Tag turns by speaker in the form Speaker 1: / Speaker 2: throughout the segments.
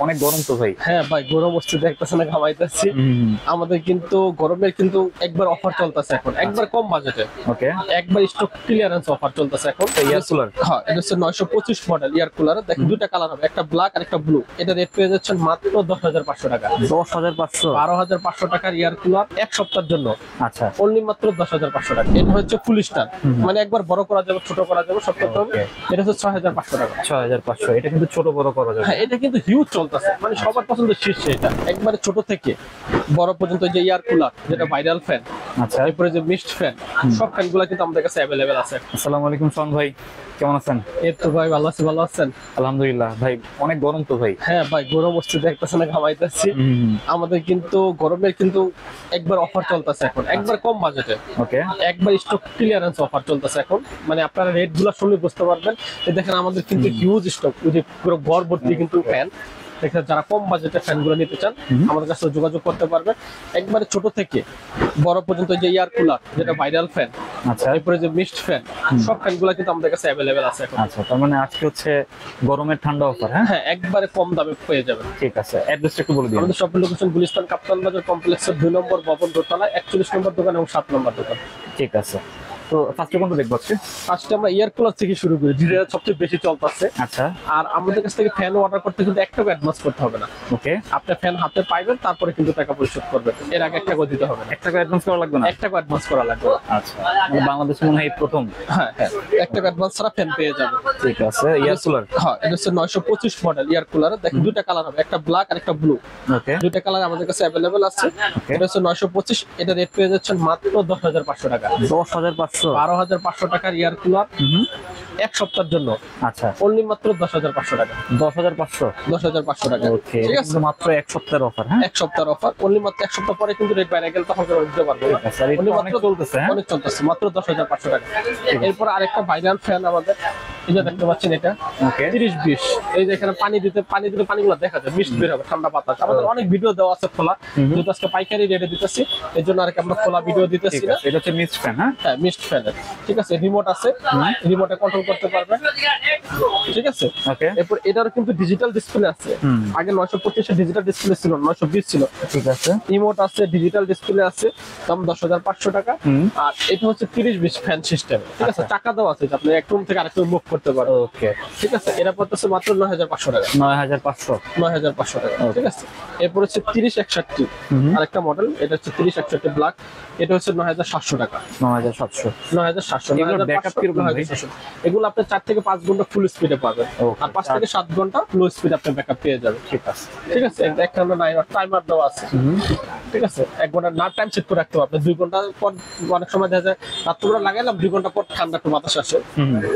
Speaker 1: অনেক গরম তো ভাই।
Speaker 2: হ্যাঁ ভাই, গরম হচ্ছে দেখতেছেন না, ঘামাইতেছি। আমাদের কিন্তু গরমের কিন্তু একবার অফার চলতেছে এখন, একবার কম বাজেটে।
Speaker 1: ওকে,
Speaker 2: একবার স্টক ক্লিয়ারেন্স অফার চলতেছে এখন।
Speaker 1: Air cooler.
Speaker 2: হ্যাঁ, এটা হচ্ছে 925 মডেল ইয়ার কুলার। দেখেন দুইটা কালার হবে, একটা ব্ল্যাক আর একটা ব্লু। এটা রেট পেয়ে যাচ্ছেন মাত্র 10,500 টাকা।
Speaker 1: 10,500?
Speaker 2: 12,500 টাকার ইয়ার কুলার এক সপ্তাহের জন্য।
Speaker 1: আচ্ছা,
Speaker 2: অনলি মাত্র 10,500 টাকা। এটা হচ্ছে ফুল স্টার, মানে একবার বড় করা যাবে, ছোট করা যাবে, সব করতে হবে। এটা হচ্ছে 6,500 টাকা।
Speaker 1: 6,500। এটা কিন্তু ছোট বড় করা যাবে।
Speaker 2: হ্যাঁ, এটা কিন্তু হিউজ চলতেছে, মানে সবার পছন্দের শীর্ষে এটা। একবারে ছোট থেকে বড় পর্যন্ত যে ইয়ার কুলার, যেটা ভাইরাল ফ্যান,
Speaker 1: আচ্ছা,
Speaker 2: এরপরে যে মিস্ট ফ্যান, সব ফ্যানগুলো কিন্তু আমাদের কাছে অ্যাভেলেবেল আছে।
Speaker 1: আসসালামু আলাইকুম সোহান ভাই, কেমন আছেন?
Speaker 2: এই তো ভাই ভালো আছি, ভালো আছেন?
Speaker 1: আলহামদুলিল্লাহ ভাই, অনেক গরম তো ভাই।
Speaker 2: হ্যাঁ ভাই, গরম হচ্ছে দেখতেছেন না, ঘামাইতেছি। আমাদের কিন্তু গরমের কিন্তু একবার অফার চলতেছে এখন, একবার কম বাজেটে।
Speaker 1: ওকে,
Speaker 2: একবার স্টক ক্লিয়ারেন্স অফার চলতেছে এখন, মানে আপনারা রেট গুলো শুনলে বুঝতে পারবেন। এই দেখেন আমাদের কিন্তু হিউজ স্টক, ওই যে পুরো ঘর ভর্তি কিন্তু ফ্যান। দেখেন যারা কম বাজেটে ফ্যান গুলো নিতে চান আমাদের কাছে যোগাযোগ করতে পারবেন। একবারে ছোট থেকে বড় পর্যন্ত যে ইয়ার কুলার, যেটা ভাইরাল ফ্যান,
Speaker 1: আচ্ছা,
Speaker 2: এরপরে যে মিস্ট ফ্যান, সব ফ্যান গুলো কিন্তু আমাদের কাছে অ্যাভেলেবেল আছে এখন।
Speaker 1: আচ্ছা, তার মানে আজকে হচ্ছে গরমের ঠান্ডা অফার। হ্যাঁ
Speaker 2: হ্যাঁ, একবারে কম দামে পেয়ে যাবেন।
Speaker 1: ঠিক আছে, অ্যাড্রেসটা একটু বলে দিন।
Speaker 2: আমাদের শপের লোকেশন গুলিস্তান কাপ্তান বাজার কমপ্লেক্সের 2 নম্বর ভবন দোতলা, 41 নম্বর দোকান এবং 7 নম্বর দোকান।
Speaker 1: ঠিক আছে, তো ফার্স্টে কোনটা দেখবো আজকে?
Speaker 2: ফার্স্টে আমরা এয়ার কুলার থেকে শুরু করি, যেটা সবচেয়ে বেশি চলতেছে।
Speaker 1: আচ্ছা,
Speaker 2: আর আমাদের কাছ থেকে ফ্যান অর্ডার করতে কিন্তু 1 টাকা অ্যাডভান্স করতে হবে না।
Speaker 1: ওকে,
Speaker 2: আপনি ফ্যান হাতে পাইবেন, তারপরে কিন্তু টাকা পরিশোধ করবেন। এর আগে 1 টাকা দিতে হবে না।
Speaker 1: 1 টাকা অ্যাডভান্স করা লাগবে না?
Speaker 2: 1 টাকা অ্যাডভান্স করা লাগবে না।
Speaker 1: আচ্ছা, মানে বাংলাদেশে মনে হয় এই প্রথম।
Speaker 2: হ্যাঁ হ্যাঁ, 1 টাকা অ্যাডভান্স ছাড়া ফ্যান পেয়ে যাবেন।
Speaker 1: ঠিক আছে, এয়ার কুলার।
Speaker 2: হ্যাঁ, এটা হচ্ছে 925 মডেল ইয়ার কুলার। দেখেন দুইটা কালার হবে, একটা ব্ল্যাক আর একটা ব্লু।
Speaker 1: ওকে,
Speaker 2: দুইটা কালার আমাদের কাছে অ্যাভেলেবেল আছে। এটা হচ্ছে 925, এটা রেট পেয়ে যাচ্ছেন মাত্র 10,500 টাকা।
Speaker 1: 10,500?
Speaker 2: 12,500 টাকার ইয়ার কুলার এক সপ্তাহের জন্য।
Speaker 1: আচ্ছা,
Speaker 2: অনলি মাত্র 10,500 টাকা।
Speaker 1: 10,500?
Speaker 2: 10,500 টাকা।
Speaker 1: ওকে,
Speaker 2: ঠিক আছে,
Speaker 1: মাত্র এক সপ্তাহের অফার। হ্যাঁ,
Speaker 2: এক সপ্তাহের অফার। অনলি মাত্র এক সপ্তাহ পরে কিন্তু রেট বাইরে গেলে তখন করে দিতে পারবো।
Speaker 1: আচ্ছা, এটা অনেক চলতেছে। হ্যাঁ,
Speaker 2: অনেক চলতেছে, মাত্র 10,500 টাকা। এরপর আরেকটা ভাইরাল ফ্যান আমাদের, এই যে দেখতে পাচ্ছেন, এটা
Speaker 1: ওকে,
Speaker 2: 30-20। এই যে এখানে পানি দিতে পানিগুলো দেখা যায়, মিস্ট বের হবে, ঠান্ডা বাতাস। আমাদের অনেক ভিডিও দেওয়া আছে খোলা, যেহেতু আজকে পাইকারি রেটে দিতেছি, এই জন্য আরেক আমরা খোলা ভিডিও দিতেছি না।
Speaker 1: এটা হচ্ছে মিস্ট ফ্যান। হ্যাঁ,
Speaker 2: হ্যাঁ, মিস্ট ফ্যান। ঠিক আছে, রিমোট আছে, রিমোটে কন্ট্রোল করতে পারবেন। ঠিক আছে,
Speaker 1: ওকে,
Speaker 2: এরপর এটারও কিন্তু ডিজিটাল ডিসপ্লে আছে। আগে 925 এর ডিজিটাল ডিসপ্লে ছিল, 920 ছিল।
Speaker 1: ঠিক আছে,
Speaker 2: রিমোট আছে, ডিজিটাল ডিসপ্লে আছে, দাম 10,500 টাকা। আর এটা হচ্ছে 30-20 ফ্যান সিস্টেম। ঠিক আছে, টাকা দেওয়া আছে, আপনি এক রুম থেকে আরেক রুম মুভ করতে পারেন।
Speaker 1: ওকে,
Speaker 2: ঠিক আছে, এটা পড়তেছে মাত্র 9,500 টাকা।
Speaker 1: 9,500?
Speaker 2: 9,500 টাকা। ঠিক আছে, এরপর হচ্ছে 3061 আরেকটা মডেল, এটা হচ্ছে 3061 ব্ল্যাক। এটা হচ্ছে 9,700 টাকা।
Speaker 1: 9,700?
Speaker 2: 9,700।
Speaker 1: এগুলোর ব্যাকআপ কিরকম ভাই?
Speaker 2: এগুলো আপনি 4 থেকে 5 ঘন্টা ফুল স্পিডে পাবেন, আর 5 থেকে 7 ঘন্টা লো স্পিড আপনি ব্যাকআপ পেয়ে যাবেন।
Speaker 1: ঠিক আছে,
Speaker 2: ঠিক আছে, একটা টাইমার দেওয়া আছে। ঠিক আছে, 1 ঘন্টা না টাইম সেট করে রাখতে হবে আপনি। 2 ঘন্টা পর অনেক সময় দেখা যায় রাত্রিবেলা লাগাইলাম, 2 ঘন্টা পর ঠান্ডা একটু বাতাস আসে,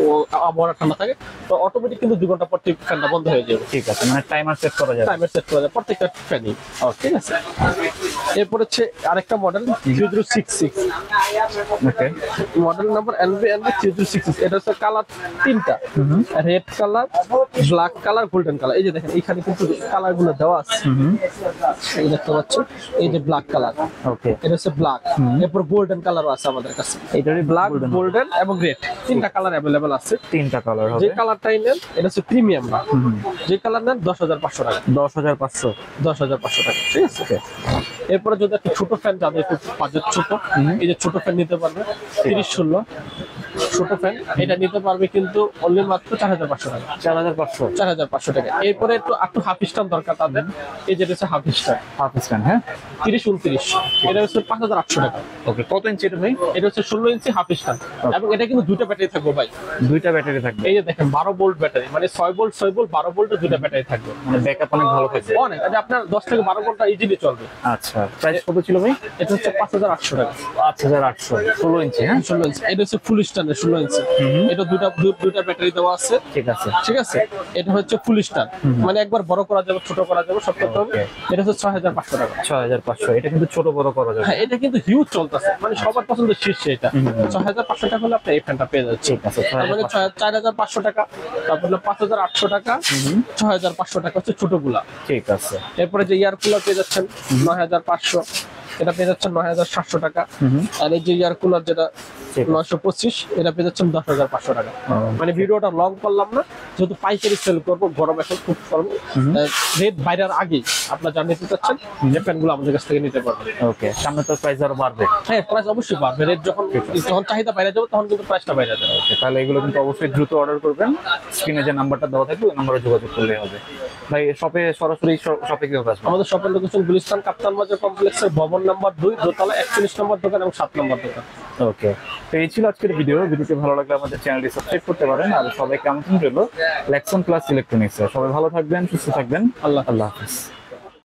Speaker 2: ও আবহাওয়া ঠান্ডা থাকে, তো অটোমেটিক কিন্তু 2 ঘন্টা পর ফ্যানটা বন্ধ হয়ে যাবে।
Speaker 1: ঠিক আছে, মানে টাইমার সেট করা যাবে।
Speaker 2: টাইমার সেট করা যায় প্রত্যেকটা ফ্যানই। ঠিক আছে, এরপর হচ্ছে আরেকটা মডেল 3066
Speaker 1: ওকে,
Speaker 2: মডেল নাম্বার NB 3066। এটা হচ্ছে কালার 3টা, red colour, black colour, golden colour. এই যে দেখেন এখানে কিন্তু কালার গুলো দেওয়া আছে, এই দেখতে পাচ্ছেন, এই যে ব্ল্যাক কালার।
Speaker 1: ওকে,
Speaker 2: এটা হচ্ছে ব্ল্যাক, এরপর গোল্ডেন কালারও আছে আমাদের কাছে।
Speaker 1: এটারই
Speaker 2: ব্ল্যাক, গোল্ডেন এবং রেড, 3টা কালার অ্যাভেলেবেল আছে।
Speaker 1: 3টা কালার হবে।
Speaker 2: যে কালারটাই নেন, এটা হচ্ছে প্রিমিয়াম। যে কালার নেন 10,500 টাকা।
Speaker 1: 10,500?
Speaker 2: 10,500 টাকা। ঠিক আছে, এরপরে যদি একটা ছোট ফ্যান, যাদের একটু বাজেট ছোট, এই যে ছোট ফ্যান নিতে পারবে 3016 ছোট ফ্যান, এটা নিতে পারবে কিন্তু অনলি মাত্র 4,500 টাকা।
Speaker 1: 4,500?
Speaker 2: 4,500 টাকা। এরপরে একটু হাফ স্টান দরকার তাদের, এই যেটা হচ্ছে হাফ স্টান,
Speaker 1: হাফ স্ক্যান। হ্যাঁ,
Speaker 2: 3029, এটা হচ্ছে 5,800 টাকা।
Speaker 1: ওকে, কত ইঞ্চি এটা ভাই?
Speaker 2: এটা হচ্ছে 16 ইঞ্চি হাফ স্টান, এবং এটা কিন্তু দুইটা ব্যাটারি থাকবে ভাই।
Speaker 1: 2টা ব্যাটারি থাকবে?
Speaker 2: এই যে দেখেন 12 ভোল্ট ব্যাটারি, মানে 6 ভোল্ট 6 ভোল্ট 12 ভোল্টের দুইটা ব্যাটারি থাকবে।
Speaker 1: মানে ব্যাকআপ অনেক ভালো থাকবে।
Speaker 2: অনেক, এটা আপনার 10 থেকে 12 ঘন্টা ইজিলি চলবে।
Speaker 1: আচ্ছা, প্রাইস কত ছিল ভাই?
Speaker 2: এটা হচ্ছে 5,800 টাকা।
Speaker 1: 5,800? 16 ইঞ্চি? হ্যাঁ,
Speaker 2: 16 ইঞ্চি। এটা হচ্ছে ফুল স্ট্যান্ডার্ড 16 ইঞ্চি। এটা দুইটা ব্যাটারি দেওয়া আছে।
Speaker 1: ঠিক আছে,
Speaker 2: ঠিক আছে, এটা হচ্ছে ফুল স্ট্যান্ড, মানে একবার বড় করা যাবে, ছোট করা যাবে, সব করতে হবে। এটা হচ্ছে 6,500 টাকা।
Speaker 1: 6,500? এটা কিন্তু ছোট বড় করা যাবে।
Speaker 2: হ্যাঁ, এটা কিন্তু হিউজ চলতেছে, মানে সবার পছন্দের শীর্ষে এটা। 6,500 টাকা হলে আপনি এই ফ্যানটা পেয়ে যাচ্ছেন।
Speaker 1: ঠিক আছে,
Speaker 2: তার মানে 4,500 টাকা, তারপর 5,800 টাকা, 6,500 টাকা হচ্ছে ছোটগুলা।
Speaker 1: ঠিক আছে,
Speaker 2: এরপরে যে ইয়ার কুলার পেয়ে যাচ্ছেন 9,500, এটা পেয়ে যাচ্ছেন 9,700 টাকা। আর এই যে ইয়ার কুলার যেটা
Speaker 1: ঠিক আছে।
Speaker 2: 925, এটা পেয়ে যাচ্ছেন 10,500 টাকা। মানে ভিডিওটা লং করলাম না, যেহেতু পাইকারি সেল করবো, গরম এখন খুব গরম, রেট বাইরের আগে আপনারা যা নিতে চাচ্ছেন এই প্যান্টগুলো আমাদের কাছ থেকে নিতে পারবেন।
Speaker 1: ওকে, সামনে তো প্রাইস আরো বাড়বে।
Speaker 2: হ্যাঁ, প্রাইস অবশ্যই বাড়বে, রেট যখন চাহিদা বাইরে যাবে তখন কিন্তু প্রাইসটা বাইরে যাবে।
Speaker 1: Okay, তাহলে এগুলো কিন্তু অবশ্যই দ্রুত অর্ডার করবেন। স্ক্রিনে যে নাম্বারটা দেওয়া থাকবে ওই নাম্বারে যোগাযোগ করলেই হবে। ভাই শপে সরাসরি শপে কিভাবে আসবে?
Speaker 2: আমাদের শপের লোকেশন গুলিস্তান কাপ্তান বাজার কমপ্লেক্সের ভবন নাম্বার 2, দোতলা 41 নম্বর দোকান এবং 7 নম্বর দোকান।
Speaker 1: ওকে, তো এই ছিল আজকের ভিডিওটি ভালো লাগলে আমাদের চ্যানেলটি সাবস্ক্রাইব করতে পারেন। আর সবাইকে আমন্ত্রণ রইল লেক্সন প্লাস ইলেকট্রনিক্স। সবাই ভালো থাকবেন, সুস্থ থাকবেন।
Speaker 2: আল্লাহ
Speaker 1: আল্লাহ হাফেজ।